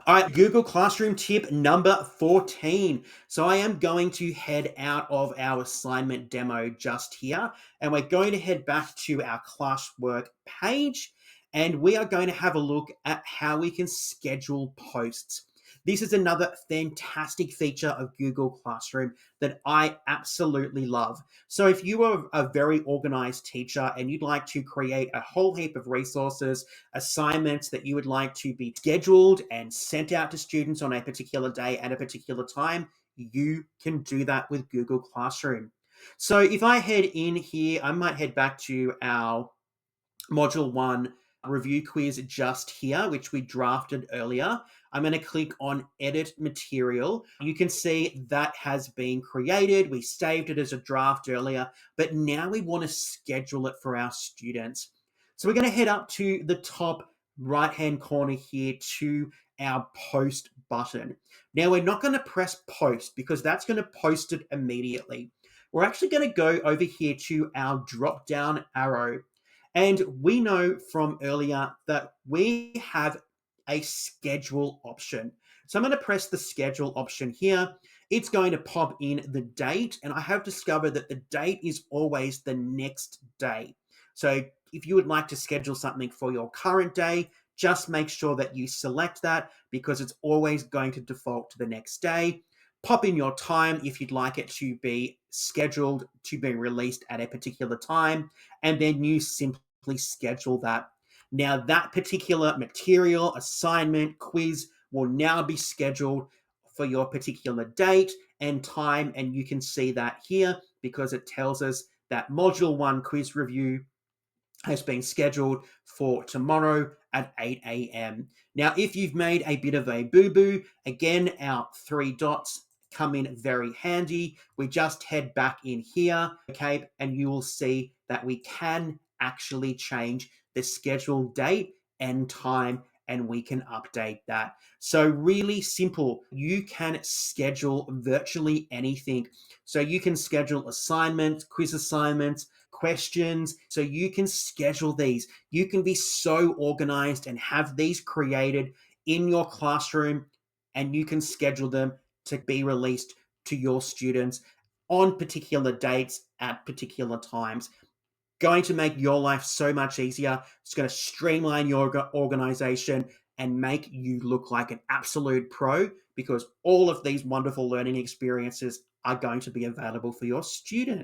All right, Google Classroom tip number 14. So I am going to head out of our assignment demo just here, and we're going to head back to our classwork page, and we are going to have a look at how we can schedule posts. This is another fantastic feature of Google Classroom that I absolutely love. So if you are a very organized teacher and you'd like to create a whole heap of resources, assignments that you would like to be scheduled and sent out to students on a particular day at a particular time, you can do that with Google Classroom. So if I head in here, I might head back to our Module 1 review quiz just here, which we drafted earlier. I'm going to click on Edit Material. You can see that has been created. We saved it as a draft earlier, but now we want to schedule it for our students. So we're going to head up to the top right-hand corner here to our Post button. Now we're not going to press Post because that's going to post it immediately. We're actually going to go over here to our drop-down arrow. And we know from earlier that we have a schedule option. So I'm going to press the schedule option here. It's going to pop in the date, and I have discovered that the date is always the next day. So if you would like to schedule something for your current day, just make sure that you select that because it's always going to default to the next day. Pop in your time if you'd like it to be scheduled to be released at a particular time, and then you simply schedule that. Now, that particular material, assignment, quiz will now be scheduled for your particular date and time, and you can see that here because it tells us that Module 1 quiz review has been scheduled for tomorrow at 8 a.m. Now, if you've made a bit of a boo-boo, again, our 3 dots come in very handy. We just head back in here, okay, and you will see that we can actually change the scheduled date and time, and we can update that. So really simple. You can schedule virtually anything. So you can schedule assignments, quiz assignments, questions. So you can schedule these. You can be so organized and have these created in your classroom, and you can schedule them to be released to your students on particular dates at particular times. Going to make your life so much easier. It's going to streamline your organization and make you look like an absolute pro because all of these wonderful learning experiences are going to be available for your students.